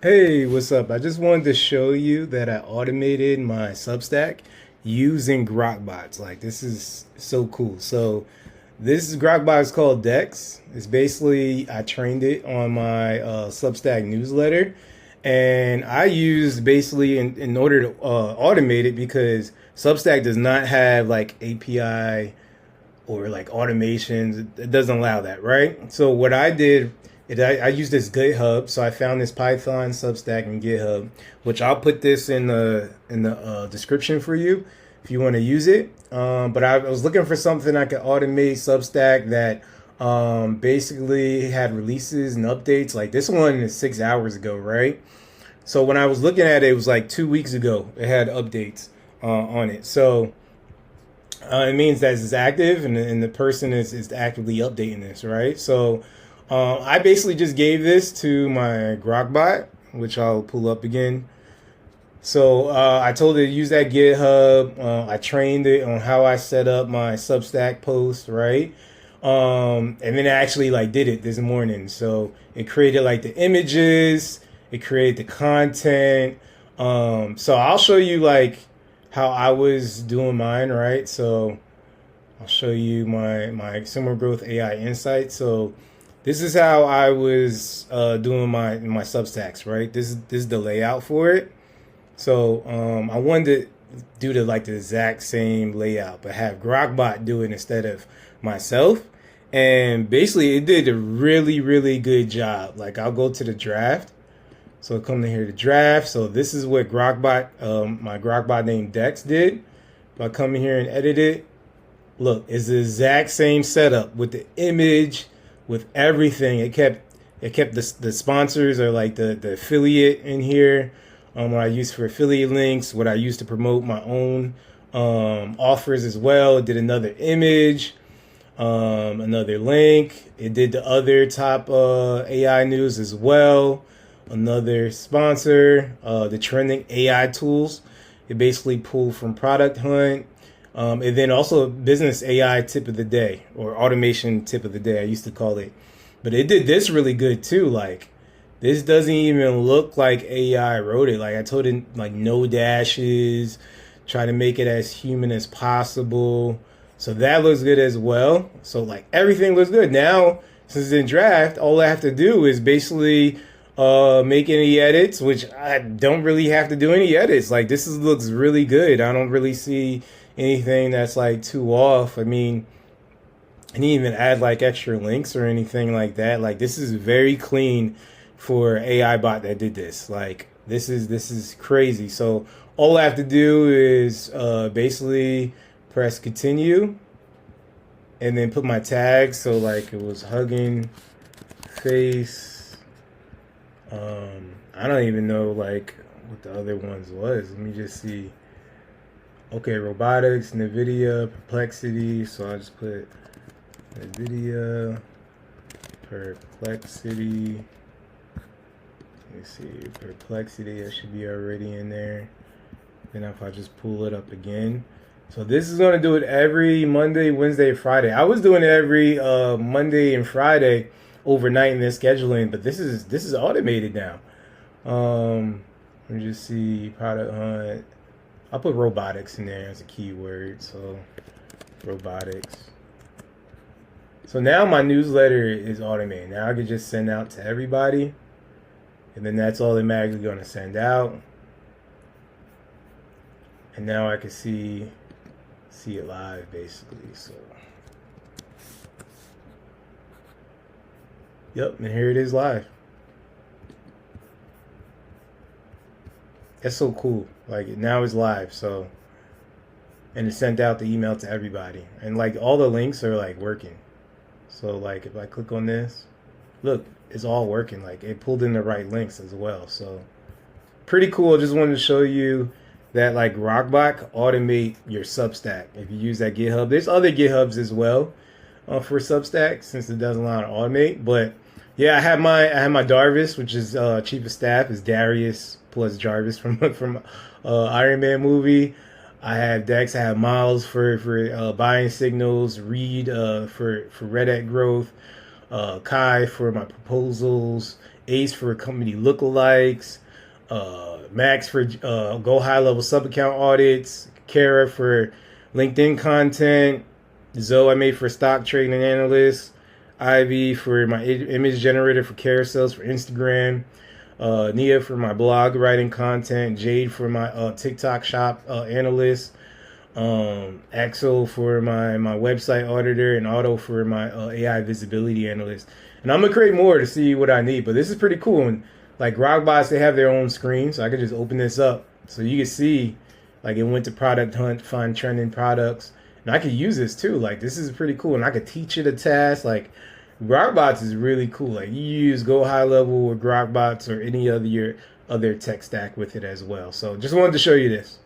Hey, what's up? I just wanted to show you that I automated my Substack using Grok Bots. Like, this is so cool. So, this Grok Bot is called Dex. It's basically, I trained it on my Substack newsletter. And I used basically in order to automate it because Substack does not have like API or like automations. It doesn't allow that, right? So what I did is I used this GitHub. So I found this Python Substack in GitHub, which I'll put this in the description for you if you want to use it. But I was looking for something I could automate Substack that basically had releases and updates. Like this one is 6 hours ago, right? So when I was looking at it, it was like 2 weeks ago. It had updates on it. So it means that it's active and the person is actively updating this, right? So I basically just gave this to my Grokbot, which I'll pull up again. So I told it to use that GitHub. I trained it on how I set up my Substack post, right? And then I actually like did it this morning. So it created like the images, it created the content. So I'll show you like how I was doing mine, right? So I'll show you my consumer growth AI insight. So this is how I was doing my Substacks, right? This is the layout for it. So I wanted to do the exact same layout, but have Grokbot do it instead of myself. And basically, it did a really good job. Like I'll go to the draft. So come to here to draft. So this is what Grokbot, my Grokbot named Dex did. If I come in here and edit it, look, it's the exact same setup with the image, with everything. It kept the sponsors or like the affiliate in here. What I use for affiliate links, what I use to promote my own offers as well. It did another image, another link. It did the other top AI news as well. Another sponsor, the trending AI tools. It basically pulled from Product Hunt. And then also business AI tip of the day or automation tip of the day, I used to call it. But it did this really good too. Like this doesn't even look like AI wrote it. Like I told it like no dashes, try to make it as human as possible. So that looks good as well. So like everything looks good. Now, since it's in draft, all I have to do is basically make any edits, which I don't really have to do any edits. Like looks really good. I don't really see anything that's like too off. I mean, I didn't even add like extra links or anything like that. Like this is very clean for AI bot that did this. Like this is crazy. So all I have to do is basically press continue and then put my tags. So like it was hugging face. I don't even know like what the other ones was. Let me just see. Okay, robotics, NVIDIA, perplexity. So I just put NVIDIA, perplexity. Let me see, perplexity. That should be already in there. Then if I just pull it up again. So this is gonna do it every Monday, Wednesday, Friday. I was doing it every Monday and Friday overnight in the scheduling, but this is automated now. Let me just see product hunt. I'll put robotics in there as a keyword. So robotics. So now my newsletter is automated. Now I can just send out to everybody, and then that's automatically going to send out. And now I can see it live basically. So yep, and here it is live. That's so cool. Like now it's live. So and it sent out the email to everybody. And like all the links are like working. So like if I click on this, look, it's all working. Like it pulled in the right links as well. So pretty cool. Just wanted to show you that like Rockbot automate your Substack. If you use that GitHub, there's other GitHubs as well for Substack since it does allow to automate. But yeah, I have my Darvis, which is chief of staff, is Darius plus Jarvis from Iron Man movie. I have Dex. I have Miles for buying signals. Reed for Reddit growth. Kai for my proposals, Ace for company lookalikes, Max for go high level sub account audits, Kara for LinkedIn content, Zoe I made for stock trading analysts, Ivy for my image generator for carousels for Instagram, Nia for my blog writing content, Jade for my TikTok shop analyst, Axel for my website auditor, and Otto for my AI visibility analyst. And I'm gonna create more to see what I need, but this is pretty cool. And like Grokbots, they have their own screen, so I could just open this up so you can see like it went to product hunt, find trending products, and I could use this too. Like this is pretty cool, and I could teach it a task. Like Grokbots is really cool. Like you use Go High Level with Grokbots or any other your other tech stack with it as well. So just wanted to show you this.